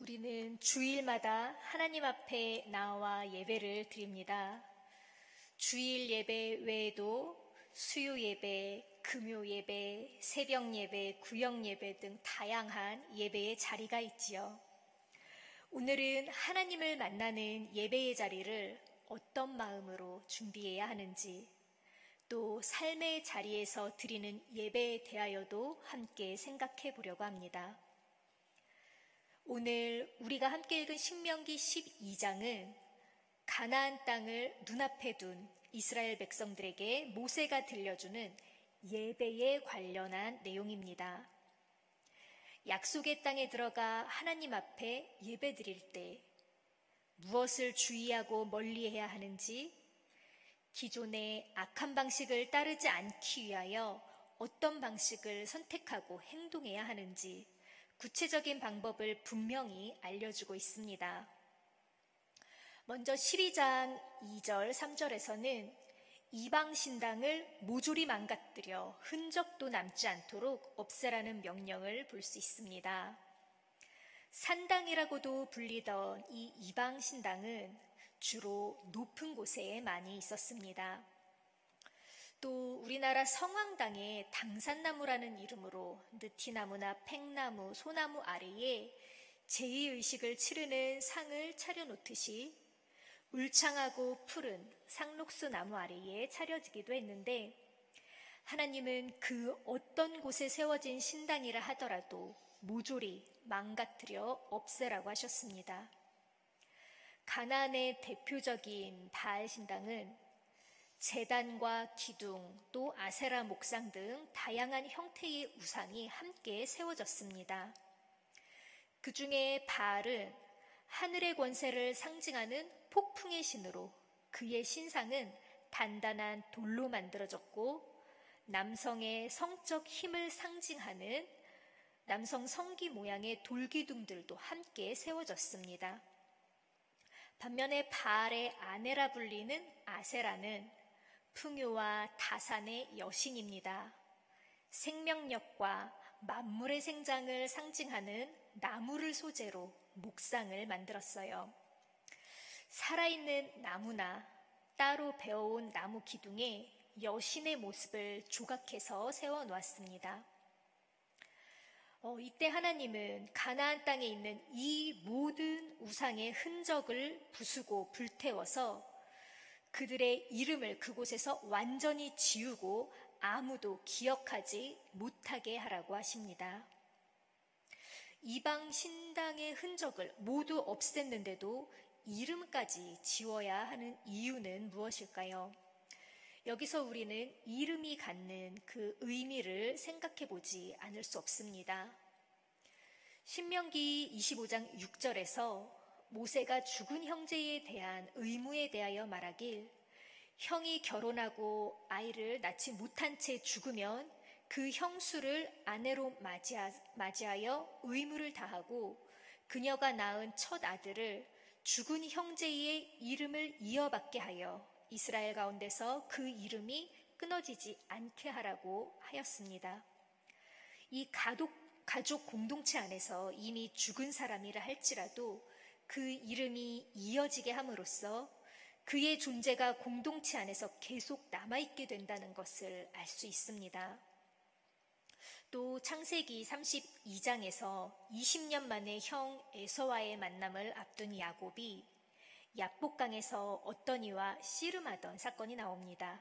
우리는 주일마다 하나님 앞에 나와 예배를 드립니다. 주일 예배 외에도 수요 예배, 금요 예배, 새벽 예배, 구역 예배 등 다양한 예배의 자리가 있지요. 오늘은 하나님을 만나는 예배의 자리를 어떤 마음으로 준비해야 하는지, 또 삶의 자리에서 드리는 예배에 대하여도 함께 생각해 보려고 합니다. 오늘 우리가 함께 읽은 신명기 12장은 가나안 땅을 눈앞에 둔 이스라엘 백성들에게 모세가 들려주는 예배에 관련한 내용입니다. 약속의 땅에 들어가 하나님 앞에 예배 드릴 때 무엇을 주의하고 멀리해야 하는지, 기존의 악한 방식을 따르지 않기 위하여 어떤 방식을 선택하고 행동해야 하는지 구체적인 방법을 분명히 알려주고 있습니다. 먼저 12장 2절, 3절에서는 이방 신당을 모조리 망가뜨려 흔적도 남지 않도록 없애라는 명령을 볼 수 있습니다. 산당이라고도 불리던 이 이방 신당은 주로 높은 곳에 많이 있었습니다. 또 우리나라 성황당에 당산나무라는 이름으로 느티나무나 팽나무, 소나무 아래에 제의의식을 치르는 상을 차려놓듯이 울창하고 푸른 상록수 나무 아래에 차려지기도 했는데, 하나님은 그 어떤 곳에 세워진 신당이라 하더라도 모조리 망가뜨려 없애라고 하셨습니다. 가나안의 대표적인 바알 신당은 제단과 기둥, 또 아세라 목상 등 다양한 형태의 우상이 함께 세워졌습니다. 그 중에 바알은 하늘의 권세를 상징하는 폭풍의 신으로 그의 신상은 단단한 돌로 만들어졌고, 남성의 성적 힘을 상징하는 남성 성기 모양의 돌기둥들도 함께 세워졌습니다. 반면에 바알의 아내라 불리는 아세라는 풍요와 다산의 여신입니다. 생명력과 만물의 생장을 상징하는 나무를 소재로 목상을 만들었어요. 살아있는 나무나 따로 베어온 나무 기둥에 여신의 모습을 조각해서 세워놓았습니다. 이때 하나님은 가나안 땅에 있는 이 모든 우상의 흔적을 부수고 불태워서 그들의 이름을 그곳에서 완전히 지우고 아무도 기억하지 못하게 하라고 하십니다. 이방 신당의 흔적을 모두 없앴는데도 이름까지 지워야 하는 이유는 무엇일까요? 여기서 우리는 이름이 갖는 그 의미를 생각해 보지 않을 수 없습니다. 신명기 25장 6절에서 모세가 죽은 형제에 대한 의무에 대하여 말하길, 형이 결혼하고 아이를 낳지 못한 채 죽으면 그 형수를 아내로 맞이하여 의무를 다하고 그녀가 낳은 첫 아들을 죽은 형제의 이름을 이어받게 하여 이스라엘 가운데서 그 이름이 끊어지지 않게 하라고 하였습니다. 이 가족 공동체 안에서 이미 죽은 사람이라 할지라도 그 이름이 이어지게 함으로써 그의 존재가 공동체 안에서 계속 남아있게 된다는 것을 알 수 있습니다. 또 창세기 32장에서 20년 만에 형 에서와의 만남을 앞둔 야곱이 야복강에서 어떤 이와 씨름하던 사건이 나옵니다.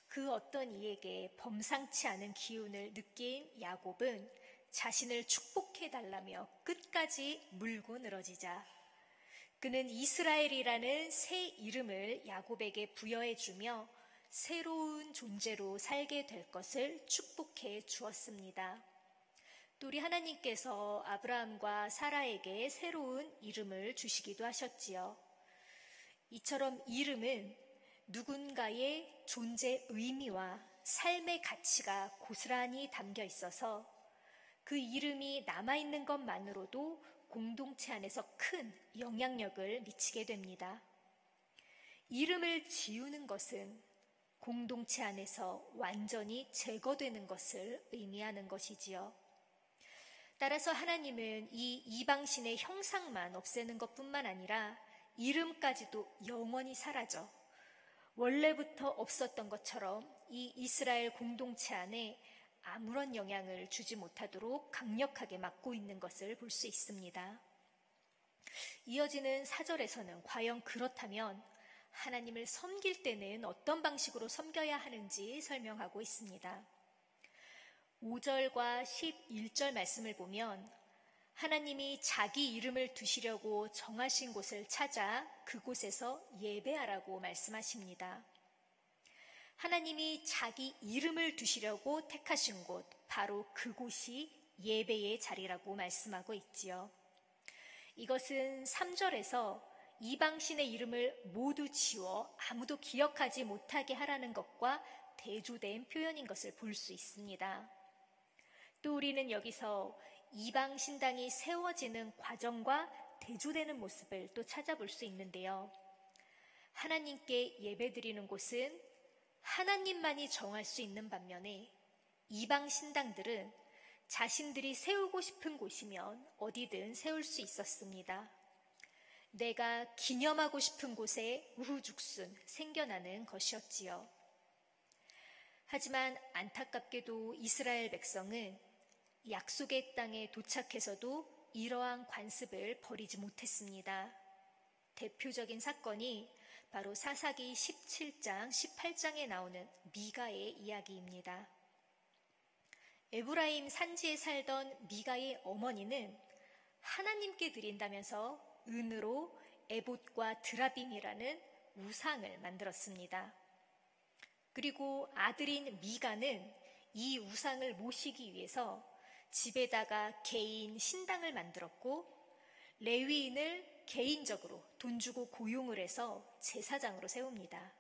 그 어떤 이에게 범상치 않은 기운을 느낀 야곱은 자신을 축복해달라며 끝까지 물고 늘어지자 그는 이스라엘이라는 새 이름을 야곱에게 부여해주며 새로운 존재로 살게 될 것을 축복해 주었습니다. 또 우리 하나님께서 아브라함과 사라에게 새로운 이름을 주시기도 하셨지요. 이처럼 이름은 누군가의 존재 의미와 삶의 가치가 고스란히 담겨 있어서 그 이름이 남아있는 것만으로도 공동체 안에서 큰 영향력을 미치게 됩니다. 이름을 지우는 것은 공동체 안에서 완전히 제거되는 것을 의미하는 것이지요. 따라서 하나님은 이 이방신의 형상만 없애는 것뿐만 아니라 이름까지도 영원히 사라져 원래부터 없었던 것처럼 이 이스라엘 공동체 안에 아무런 영향을 주지 못하도록 강력하게 막고 있는 것을 볼 수 있습니다. 이어지는 4절에서는 과연 그렇다면 하나님을 섬길 때는 어떤 방식으로 섬겨야 하는지 설명하고 있습니다. 5절과 11절 말씀을 보면 하나님이 자기 이름을 두시려고 정하신 곳을 찾아 그곳에서 예배하라고 말씀하십니다. 하나님이 자기 이름을 두시려고 택하신 곳, 바로 그곳이 예배의 자리라고 말씀하고 있지요. 이것은 3절에서 이방신의 이름을 모두 지워 아무도 기억하지 못하게 하라는 것과 대조된 표현인 것을 볼 수 있습니다. 또 우리는 여기서 이방신당이 세워지는 과정과 대조되는 모습을 또 찾아볼 수 있는데요. 하나님께 예배드리는 곳은 하나님만이 정할 수 있는 반면에 이방신당들은 자신들이 세우고 싶은 곳이면 어디든 세울 수 있었습니다. 내가 기념하고 싶은 곳에 우후죽순 생겨나는 것이었지요. 하지만 안타깝게도 이스라엘 백성은 약속의 땅에 도착해서도 이러한 관습을 버리지 못했습니다. 대표적인 사건이 바로 사사기 17장, 18장에 나오는 미가의 이야기입니다. 에브라임 산지에 살던 미가의 어머니는 하나님께 드린다면서 은으로 에봇과 드라빔이라는 우상을 만들었습니다. 그리고 아들인 미가는 이 우상을 모시기 위해서 집에다가 개인 신당을 만들었고 레위인을 개인적으로 돈 주고 고용을 해서 제사장으로 세웁니다.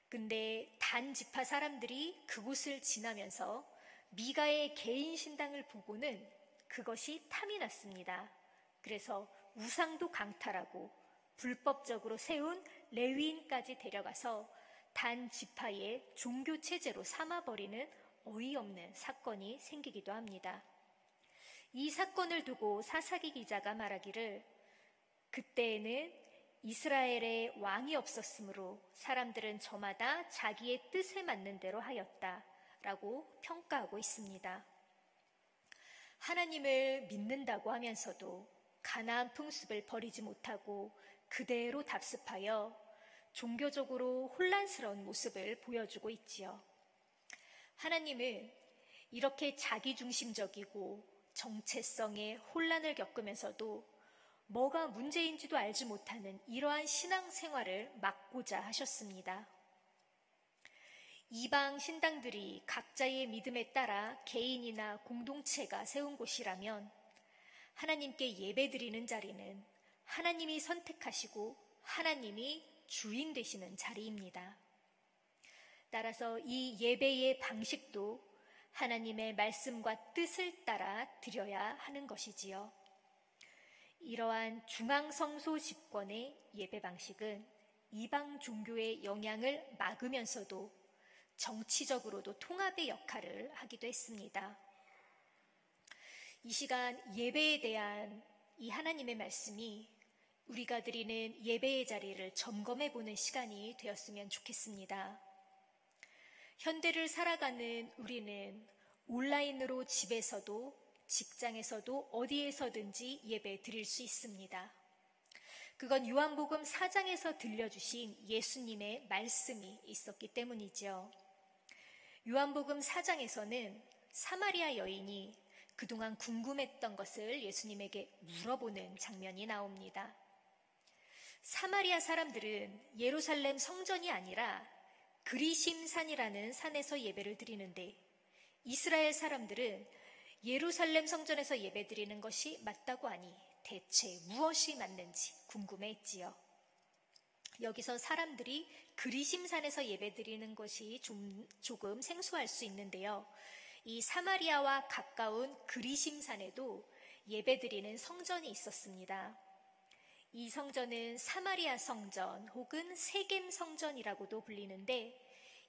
근데 단 지파 사람들이 그곳을 지나면서 미가의 개인 신당을 보고는 그것이 탐이 났습니다. 그래서 우상도 강탈하고 불법적으로 세운 레위인까지 데려가서 단 지파의 종교 체제로 삼아버리는 어이없는 사건이 생기기도 합니다. 이 사건을 두고 사사기 기자가 말하기를 그때에는 이스라엘에 왕이 없었으므로 사람들은 저마다 자기의 뜻에 맞는 대로 하였다라고 평가하고 있습니다. 하나님을 믿는다고 하면서도 가나안 풍습을 버리지 못하고 그대로 답습하여 종교적으로 혼란스러운 모습을 보여주고 있지요. 하나님은 이렇게 자기중심적이고 정체성의 혼란을 겪으면서도 뭐가 문제인지도 알지 못하는 이러한 신앙생활을 막고자 하셨습니다. 이방 신당들이 각자의 믿음에 따라 개인이나 공동체가 세운 곳이라면 하나님께 예배드리는 자리는 하나님이 선택하시고 하나님이 주인 되시는 자리입니다. 따라서 이 예배의 방식도 하나님의 말씀과 뜻을 따라 드려야 하는 것이지요. 이러한 중앙성소 집권의 예배 방식은 이방 종교의 영향을 막으면서도 정치적으로도 통합의 역할을 하기도 했습니다. 이 시간 예배에 대한 이 하나님의 말씀이 우리가 드리는 예배의 자리를 점검해 보는 시간이 되었으면 좋겠습니다. 현대를 살아가는 우리는 온라인으로 집에서도 직장에서도 어디에서든지 예배 드릴 수 있습니다. 그건 요한복음 4장에서 들려주신 예수님의 말씀이 있었기 때문이죠. 요한복음 4장에서는 사마리아 여인이 그동안 궁금했던 것을 예수님에게 물어보는 장면이 나옵니다. 사마리아 사람들은 예루살렘 성전이 아니라 그리심산이라는 산에서 예배를 드리는데 이스라엘 사람들은 예루살렘 성전에서 예배드리는 것이 맞다고 하니 대체 무엇이 맞는지 궁금해했지요. 여기서 사람들이 그리심산에서 예배드리는 것이 조금 생소할 수 있는데요. 이 사마리아와 가까운 그리심산에도 예배드리는 성전이 있었습니다. 이 성전은 사마리아 성전 혹은 세겜 성전이라고도 불리는데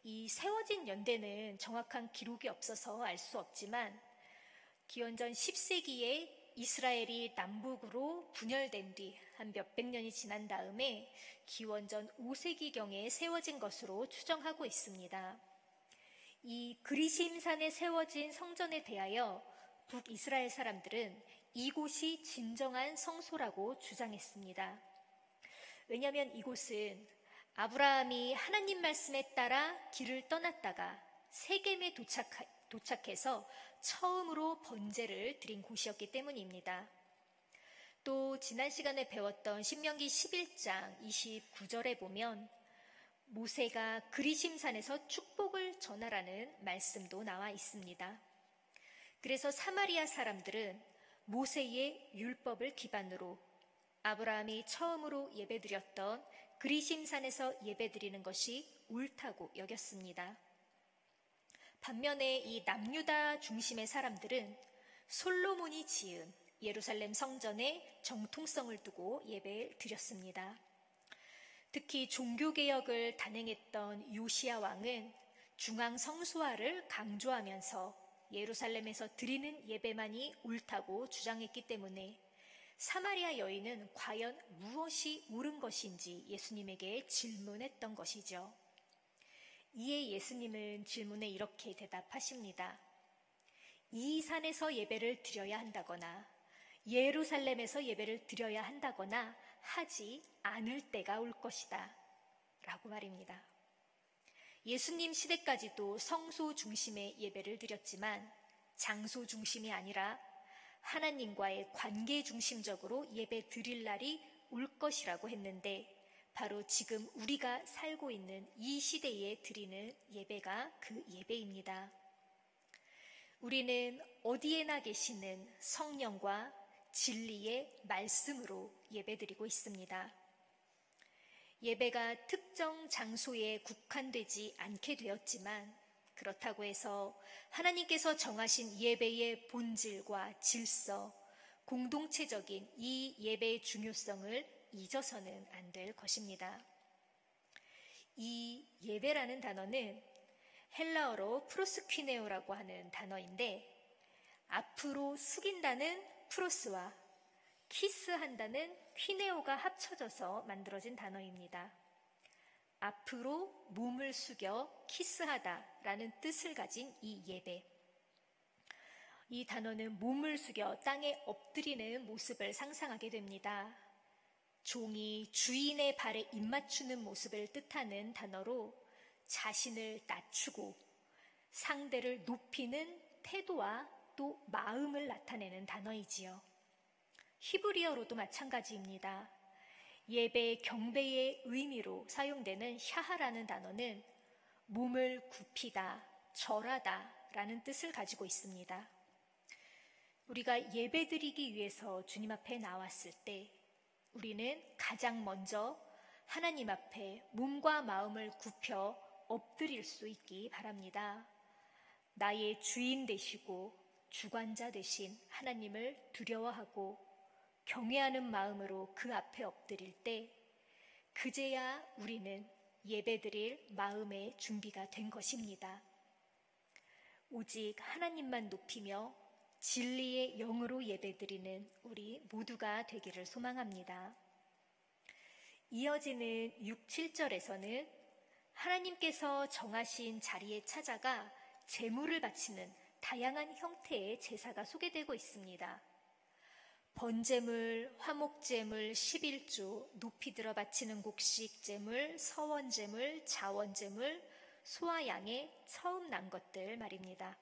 이 세워진 연대는 정확한 기록이 없어서 알 수 없지만 기원전 10세기에 이스라엘이 남북으로 분열된 뒤 한 몇백 년이 지난 다음에 기원전 5세기경에 세워진 것으로 추정하고 있습니다. 이 그리심산에 세워진 성전에 대하여 북이스라엘 사람들은 이곳이 진정한 성소라고 주장했습니다. 왜냐하면 이곳은 아브라함이 하나님 말씀에 따라 길을 떠났다가 세겜에 도착해서 처음으로 번제를 드린 곳이었기 때문입니다. 또 지난 시간에 배웠던 신명기 11장 29절에 보면 모세가 그리심산에서 축복을 전하라는 말씀도 나와 있습니다. 그래서 사마리아 사람들은 모세의 율법을 기반으로 아브라함이 처음으로 예배드렸던 그리심산에서 예배드리는 것이 옳다고 여겼습니다. 반면에 이 남유다 중심의 사람들은 솔로몬이 지은 예루살렘 성전에 정통성을 두고 예배를 드렸습니다. 특히 종교개혁을 단행했던 요시야 왕은 중앙 성소화를 강조하면서 예루살렘에서 드리는 예배만이 옳다고 주장했기 때문에 사마리아 여인은 과연 무엇이 옳은 것인지 예수님에게 질문했던 것이죠. 이에 예수님은 질문에 이렇게 대답하십니다. 이 산에서 예배를 드려야 한다거나 예루살렘에서 예배를 드려야 한다거나 하지 않을 때가 올 것이다 라고 말입니다. 예수님 시대까지도 성소 중심의 예배를 드렸지만 장소 중심이 아니라 하나님과의 관계 중심적으로 예배 드릴 날이 올 것이라고 했는데 바로 지금 우리가 살고 있는 이 시대에 드리는 예배가 그 예배입니다. 우리는 어디에나 계시는 성령과 진리의 말씀으로 예배드리고 있습니다. 예배가 특정 장소에 국한되지 않게 되었지만 그렇다고 해서 하나님께서 정하신 예배의 본질과 질서, 공동체적인 이 예배의 중요성을 잊어서는 안 될 것입니다. 이 예배라는 단어는 헬라어로 프로스퀴네오라고 하는 단어인데 앞으로 숙인다는 프로스와 키스한다는 퀴네오가 합쳐져서 만들어진 단어입니다. 앞으로 몸을 숙여 키스하다라는 뜻을 가진 이 예배. 이 단어는 몸을 숙여 땅에 엎드리는 모습을 상상하게 됩니다. 종이 주인의 발에 입맞추는 모습을 뜻하는 단어로 자신을 낮추고 상대를 높이는 태도와 또 마음을 나타내는 단어이지요. 히브리어로도 마찬가지입니다. 예배 경배의 의미로 사용되는 샤하라는 단어는 몸을 굽히다, 절하다 라는 뜻을 가지고 있습니다. 우리가 예배드리기 위해서 주님 앞에 나왔을 때 우리는 가장 먼저 하나님 앞에 몸과 마음을 굽혀 엎드릴 수 있기 바랍니다. 나의 주인 되시고 주관자 되신 하나님을 두려워하고 경외하는 마음으로 그 앞에 엎드릴 때 그제야 우리는 예배드릴 마음의 준비가 된 것입니다. 오직 하나님만 높이며 진리의 영으로 예배드리는 우리 모두가 되기를 소망합니다. 이어지는 6, 7절에서는 하나님께서 정하신 자리에 찾아가 제물을 바치는 다양한 형태의 제사가 소개되고 있습니다. 번제물, 화목제물, 11조, 높이 들어 바치는 곡식제물, 서원제물, 자원제물, 소와 양의 처음 난 것들 말입니다.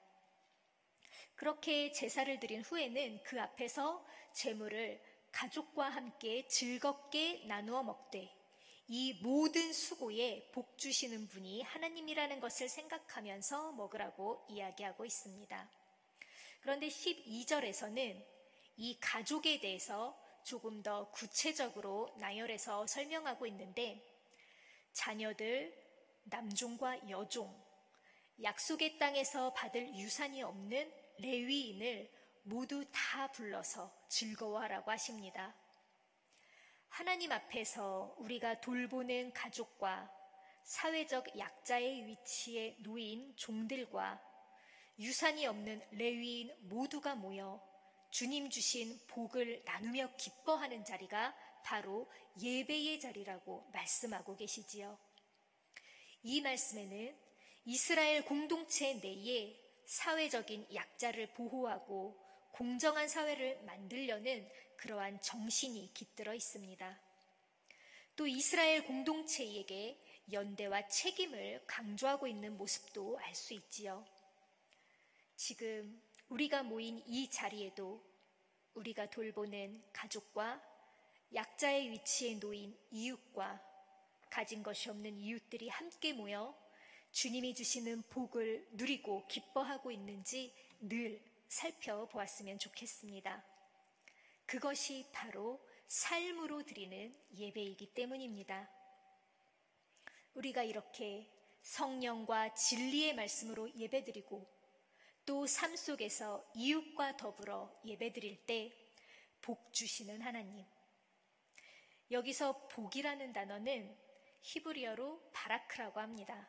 그렇게 제사를 드린 후에는 그 앞에서 제물을 가족과 함께 즐겁게 나누어 먹되 이 모든 수고에 복 주시는 분이 하나님이라는 것을 생각하면서 먹으라고 이야기하고 있습니다. 그런데 12절에서는 이 가족에 대해서 조금 더 구체적으로 나열해서 설명하고 있는데 자녀들, 남종과 여종, 약속의 땅에서 받을 유산이 없는 레위인을 모두 다 불러서 즐거워하라고 하십니다. 하나님 앞에서 우리가 돌보는 가족과 사회적 약자의 위치에 놓인 종들과 유산이 없는 레위인 모두가 모여 주님 주신 복을 나누며 기뻐하는 자리가 바로 예배의 자리라고 말씀하고 계시지요. 이 말씀에는 이스라엘 공동체 내에 사회적인 약자를 보호하고 공정한 사회를 만들려는 그러한 정신이 깃들어 있습니다. 또 이스라엘 공동체에게 연대와 책임을 강조하고 있는 모습도 알 수 있지요. 지금 우리가 모인 이 자리에도 우리가 돌보는 가족과 약자의 위치에 놓인 이웃과 가진 것이 없는 이웃들이 함께 모여 주님이 주시는 복을 누리고 기뻐하고 있는지 늘 살펴보았으면 좋겠습니다. 그것이 바로 삶으로 드리는 예배이기 때문입니다. 우리가 이렇게 성령과 진리의 말씀으로 예배드리고 또 삶 속에서 이웃과 더불어 예배드릴 때 복 주시는 하나님. 여기서 복이라는 단어는 히브리어로 바라크라고 합니다.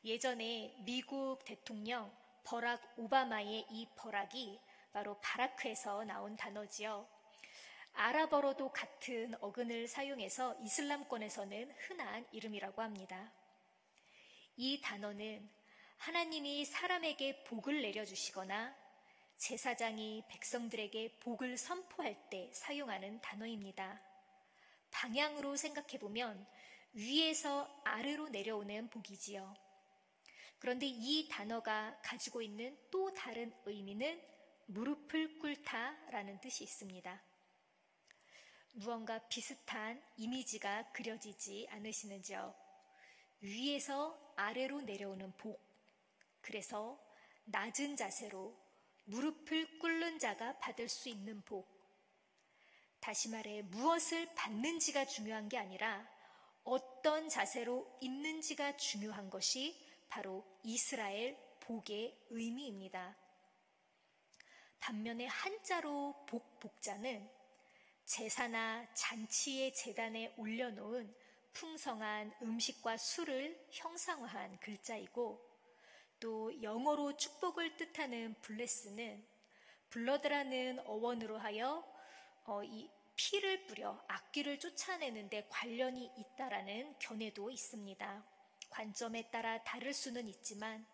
예전에 미국 대통령 버락 오바마의 이 버락이 바로 바라크에서 나온 단어지요. 아랍어로도 같은 어근을 사용해서 이슬람권에서는 흔한 이름이라고 합니다. 이 단어는 하나님이 사람에게 복을 내려주시거나 제사장이 백성들에게 복을 선포할 때 사용하는 단어입니다. 방향으로 생각해보면 위에서 아래로 내려오는 복이지요. 그런데 이 단어가 가지고 있는 또 다른 의미는 무릎을 꿇다라는 뜻이 있습니다. 무언가 비슷한 이미지가 그려지지 않으시는지요? 위에서 아래로 내려오는 복. 그래서 낮은 자세로 무릎을 꿇는 자가 받을 수 있는 복. 다시 말해 무엇을 받는지가 중요한 게 아니라 어떤 자세로 있는지가 중요한 것이 바로 이스라엘 복의 의미입니다. 반면에 한자로 복자는 제사나 잔치의 제단에 올려놓은 풍성한 음식과 술을 형상화한 글자이고 또 영어로 축복을 뜻하는 블레스는 블러드라는 어원으로 하여 이 피를 뿌려 악귀를 쫓아내는 데 관련이 있다라는 견해도 있습니다. 관점에 따라 다를 수는 있지만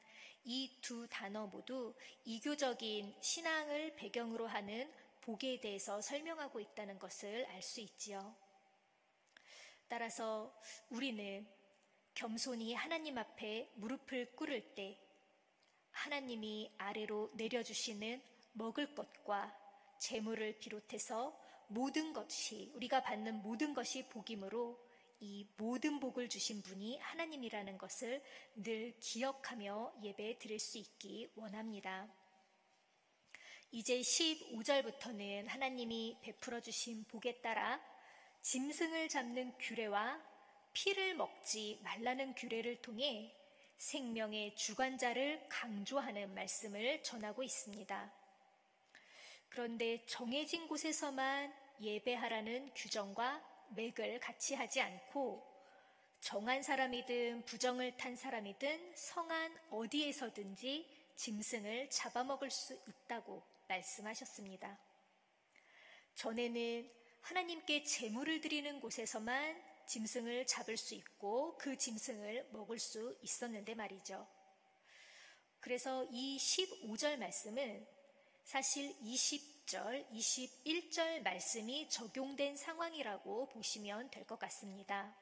이 두 단어 모두 이교적인 신앙을 배경으로 하는 복에 대해서 설명하고 있다는 것을 알 수 있지요. 따라서 우리는 겸손히 하나님 앞에 무릎을 꿇을 때 하나님이 아래로 내려주시는 먹을 것과 재물을 비롯해서 모든 것이 우리가 받는 모든 것이 복이므로 이 모든 복을 주신 분이 하나님이라는 것을 늘 기억하며 예배 드릴 수 있기 원합니다. 이제 15절부터는 하나님이 베풀어 주신 복에 따라 짐승을 잡는 규례와 피를 먹지 말라는 규례를 통해 생명의 주관자를 강조하는 말씀을 전하고 있습니다. 그런데 정해진 곳에서만 예배하라는 규정과 맥을 같이 하지 않고 정한 사람이든 부정을 탄 사람이든 성안 어디에서든지 짐승을 잡아먹을 수 있다고 말씀하셨습니다. 전에는 하나님께 제물을 드리는 곳에서만 짐승을 잡을 수 있고 그 짐승을 먹을 수 있었는데 말이죠. 그래서 이 15절 말씀은 사실 20절, 21절 말씀이 적용된 상황이라고 보시면 될 것 같습니다.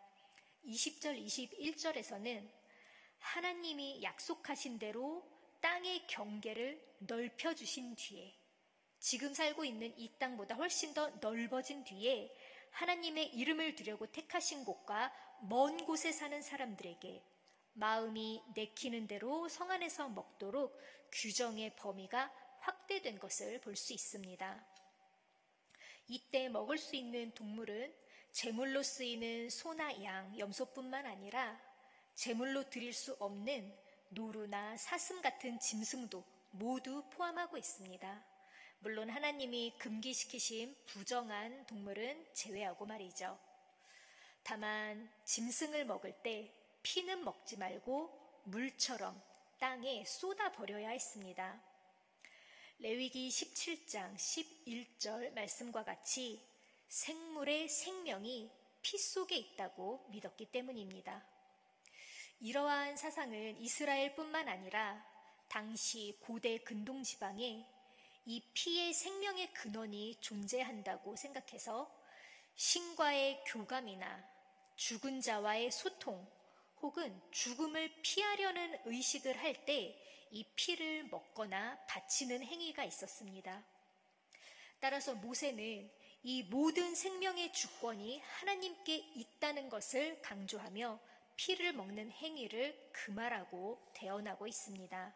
20절, 21절에서는 하나님이 약속하신 대로 땅의 경계를 넓혀주신 뒤에 지금 살고 있는 이 땅보다 훨씬 더 넓어진 뒤에 하나님의 이름을 두려고 택하신 곳과 먼 곳에 사는 사람들에게 마음이 내키는 대로 성 안에서 먹도록 규정의 범위가 확대된 것을 볼 수 있습니다. 이때 먹을 수 있는 동물은 제물로 쓰이는 소나 양, 염소뿐만 아니라 제물로 드릴 수 없는 노루나 사슴 같은 짐승도 모두 포함하고 있습니다. 물론 하나님이 금기시키신 부정한 동물은 제외하고 말이죠. 다만 짐승을 먹을 때 피는 먹지 말고 물처럼 땅에 쏟아버려야 했습니다. 레위기 17장 11절 말씀과 같이 생물의 생명이 피 속에 있다고 믿었기 때문입니다. 이러한 사상은 이스라엘뿐만 아니라 당시 고대 근동지방에 이 피의 생명의 근원이 존재한다고 생각해서 신과의 교감이나 죽은 자와의 소통 혹은 죽음을 피하려는 의식을 할 때 이 피를 먹거나 바치는 행위가 있었습니다. 따라서 모세는 이 모든 생명의 주권이 하나님께 있다는 것을 강조하며 피를 먹는 행위를 금하라고 대언하고 있습니다.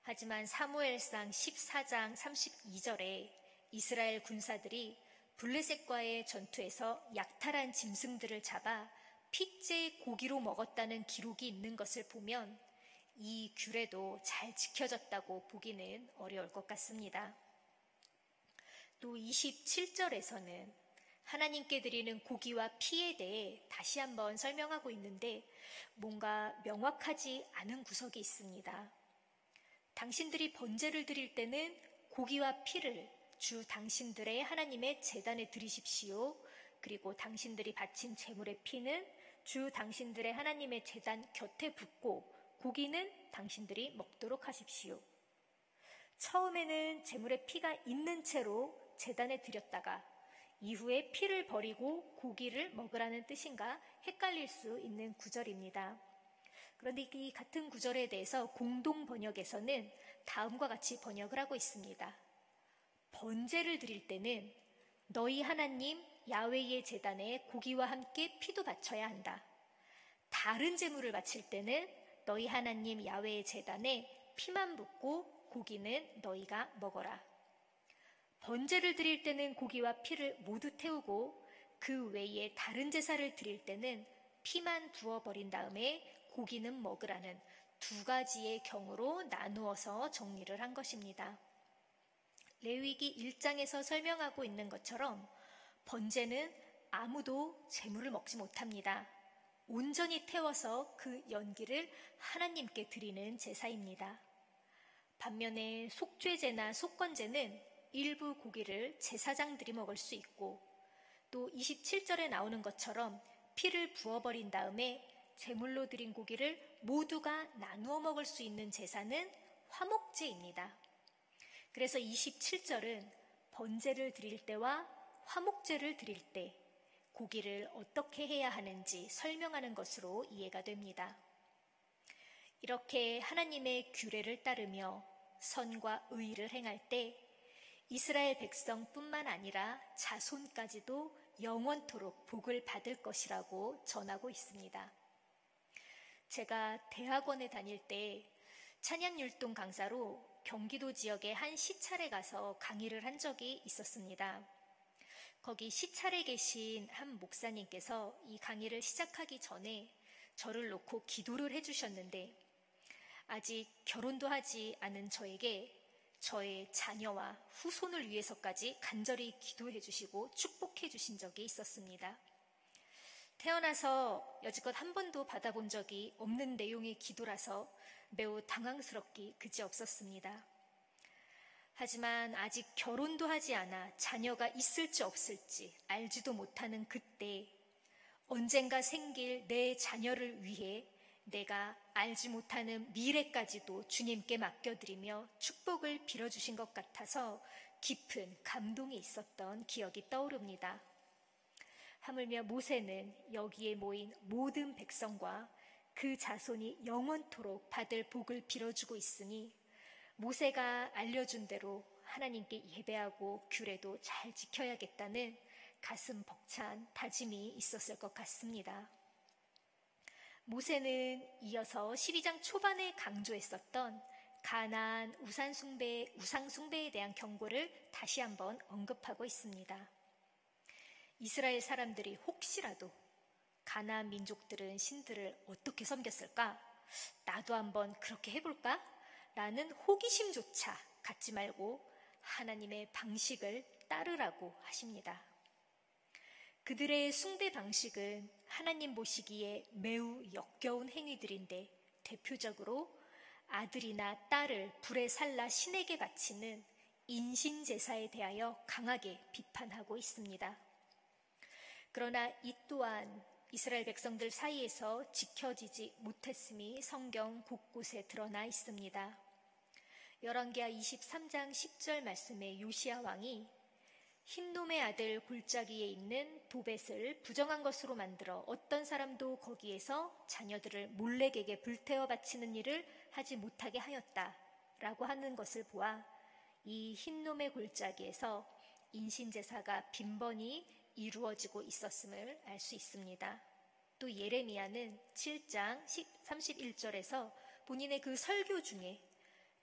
하지만 사무엘상 14장 32절에 이스라엘 군사들이 블레셋과의 전투에서 약탈한 짐승들을 잡아 핏째 고기로 먹었다는 기록이 있는 것을 보면 이 규례도 잘 지켜졌다고 보기는 어려울 것 같습니다. 또 27절에서는 하나님께 드리는 고기와 피에 대해 다시 한번 설명하고 있는데 뭔가 명확하지 않은 구석이 있습니다. 당신들이 번제를 드릴 때는 고기와 피를 주 당신들의 하나님의 제단에 드리십시오. 그리고 당신들이 바친 제물의 피는 주 당신들의 하나님의 제단 곁에 붓고 고기는 당신들이 먹도록 하십시오. 처음에는 제물의 피가 있는 채로 제단에 드렸다가 이후에 피를 버리고 고기를 먹으라는 뜻인가 헷갈릴 수 있는 구절입니다. 그런데 이 같은 구절에 대해서 공동 번역에서는 다음과 같이 번역을 하고 있습니다. 번제를 드릴 때는 너희 하나님 야훼의 제단에 고기와 함께 피도 바쳐야 한다. 다른 제물을 바칠 때는 너희 하나님 야훼의 제단에 피만 붓고 고기는 너희가 먹어라. 번제를 드릴 때는 고기와 피를 모두 태우고 그 외에 다른 제사를 드릴 때는 피만 부어버린 다음에 고기는 먹으라는 두 가지의 경우로 나누어서 정리를 한 것입니다. 레위기 1장에서 설명하고 있는 것처럼 번제는 아무도 제물을 먹지 못합니다. 온전히 태워서 그 연기를 하나님께 드리는 제사입니다. 반면에 속죄제나 속건제는 일부 고기를 제사장들이 먹을 수 있고 또 27절에 나오는 것처럼 피를 부어버린 다음에 제물로 드린 고기를 모두가 나누어 먹을 수 있는 제사는 화목제입니다. 그래서 27절은 번제를 드릴 때와 화목제를 드릴 때 고기를 어떻게 해야 하는지 설명하는 것으로 이해가 됩니다. 이렇게 하나님의 규례를 따르며 선과 의를 행할 때 이스라엘 백성뿐만 아니라 자손까지도 영원토록 복을 받을 것이라고 전하고 있습니다. 제가 대학원에 다닐 때 찬양율동 강사로 경기도 지역의 한 시찰에 가서 강의를 한 적이 있었습니다. 거기 시찰에 계신 한 목사님께서 이 강의를 시작하기 전에 저를 놓고 기도를 해주셨는데 아직 결혼도 하지 않은 저에게 저의 자녀와 후손을 위해서까지 간절히 기도해 주시고 축복해 주신 적이 있었습니다. 태어나서 여지껏 한 번도 받아본 적이 없는 내용의 기도라서 매우 당황스럽기 그지없었습니다. 하지만 아직 결혼도 하지 않아 자녀가 있을지 없을지 알지도 못하는 그때 언젠가 생길 내 자녀를 위해 내가 알지 못하는 미래까지도 주님께 맡겨드리며 축복을 빌어주신 것 같아서 깊은 감동이 있었던 기억이 떠오릅니다. 하물며 모세는 여기에 모인 모든 백성과 그 자손이 영원토록 받을 복을 빌어주고 있으니 모세가 알려준 대로 하나님께 예배하고 규례도 잘 지켜야겠다는 가슴 벅찬 다짐이 있었을 것 같습니다. 모세는 이어서 12장 초반에 강조했었던 가나안 우상 숭배에 대한 경고를 다시 한번 언급하고 있습니다. 이스라엘 사람들이 혹시라도 가나안 민족들은 신들을 어떻게 섬겼을까? 나도 한번 그렇게 해볼까? 라는 호기심조차 갖지 말고 하나님의 방식을 따르라고 하십니다. 그들의 숭배 방식은 하나님 보시기에 매우 역겨운 행위들인데 대표적으로 아들이나 딸을 불에 살라 신에게 바치는 인신제사에 대하여 강하게 비판하고 있습니다. 그러나 이 또한 이스라엘 백성들 사이에서 지켜지지 못했음이 성경 곳곳에 드러나 있습니다. 열왕기하 23장 10절 말씀에 요시야 왕이 흰놈의 아들 골짜기에 있는 도벳을 부정한 것으로 만들어 어떤 사람도 거기에서 자녀들을 몰래에게 불태워 바치는 일을 하지 못하게 하였다라고 하는 것을 보아 이 흰놈의 골짜기에서 인신제사가 빈번히 이루어지고 있었음을 알 수 있습니다. 또 예레미야는 7장 31절에서 본인의 그 설교 중에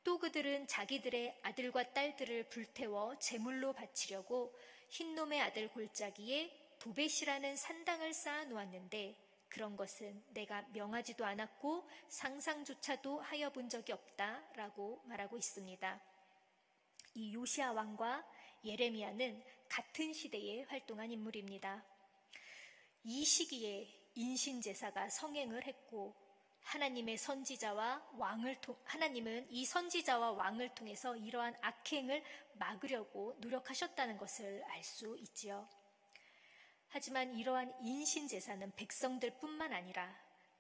또 그들은 자기들의 아들과 딸들을 불태워 제물로 바치려고 흰놈의 아들 골짜기에 도벳이라는 산당을 쌓아 놓았는데 그런 것은 내가 명하지도 않았고 상상조차도 하여 본 적이 없다라고 말하고 있습니다. 이 요시야 왕과 예레미야는 같은 시대에 활동한 인물입니다. 이 시기에 인신제사가 성행을 했고 하나님은 이 선지자와 왕을 통해서 이러한 악행을 막으려고 노력하셨다는 것을 알 수 있지요. 하지만 이러한 인신제사는 백성들뿐만 아니라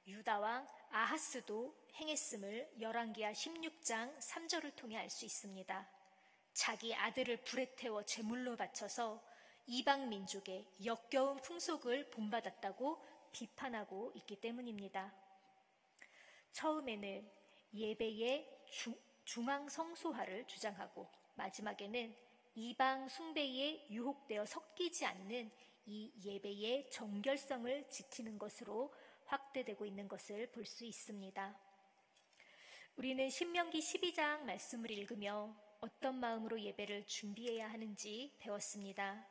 유다왕 아하스도 행했음을 열왕기하 16장 3절을 통해 알 수 있습니다. 자기 아들을 불에 태워 제물로 바쳐서 이방 민족의 역겨운 풍속을 본받았다고 비판하고 있기 때문입니다. 처음에는 예배의 중앙성소화를 주장하고 마지막에는 이방 숭배에 유혹되어 섞이지 않는 이 예배의 정결성을 지키는 것으로 확대되고 있는 것을 볼 수 있습니다. 우리는 신명기 12장 말씀을 읽으며 어떤 마음으로 예배를 준비해야 하는지 배웠습니다.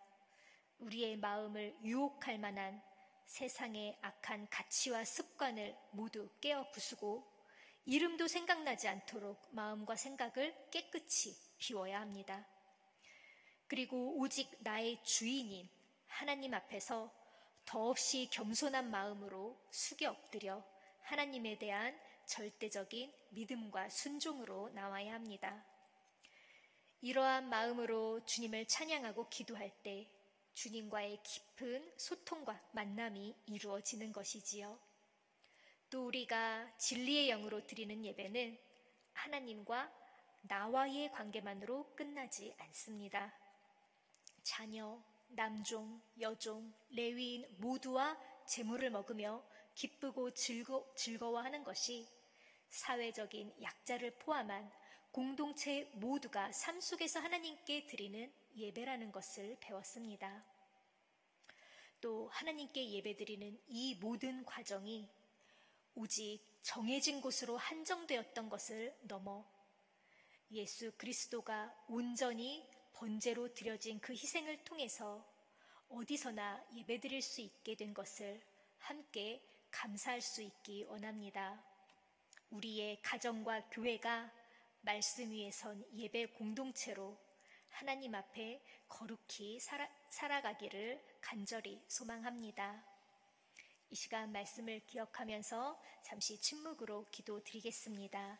우리의 마음을 유혹할 만한 세상의 악한 가치와 습관을 모두 깨어 부수고 이름도 생각나지 않도록 마음과 생각을 깨끗이 비워야 합니다. 그리고 오직 나의 주인인 하나님 앞에서 더없이 겸손한 마음으로 숙여 엎드려 하나님에 대한 절대적인 믿음과 순종으로 나와야 합니다. 이러한 마음으로 주님을 찬양하고 기도할 때 주님과의 깊은 소통과 만남이 이루어지는 것이지요. 또 우리가 진리의 영으로 드리는 예배는 하나님과 나와의 관계만으로 끝나지 않습니다. 자녀, 남종, 여종, 레위인 모두와 제물을 먹으며 기쁘고 즐거워하는 것이 사회적인 약자를 포함한 공동체 모두가 삶 속에서 하나님께 드리는 예배라는 것을 배웠습니다. 또 하나님께 예배드리는 이 모든 과정이 오직 정해진 곳으로 한정되었던 것을 넘어 예수 그리스도가 온전히 번제로 드려진 그 희생을 통해서 어디서나 예배드릴 수 있게 된 것을 함께 감사할 수 있기 원합니다. 우리의 가정과 교회가 말씀 위에 선 예배 공동체로 하나님 앞에 거룩히 살아가기를 간절히 소망합니다. 이 시간 말씀을 기억하면서 잠시 침묵으로 기도드리겠습니다.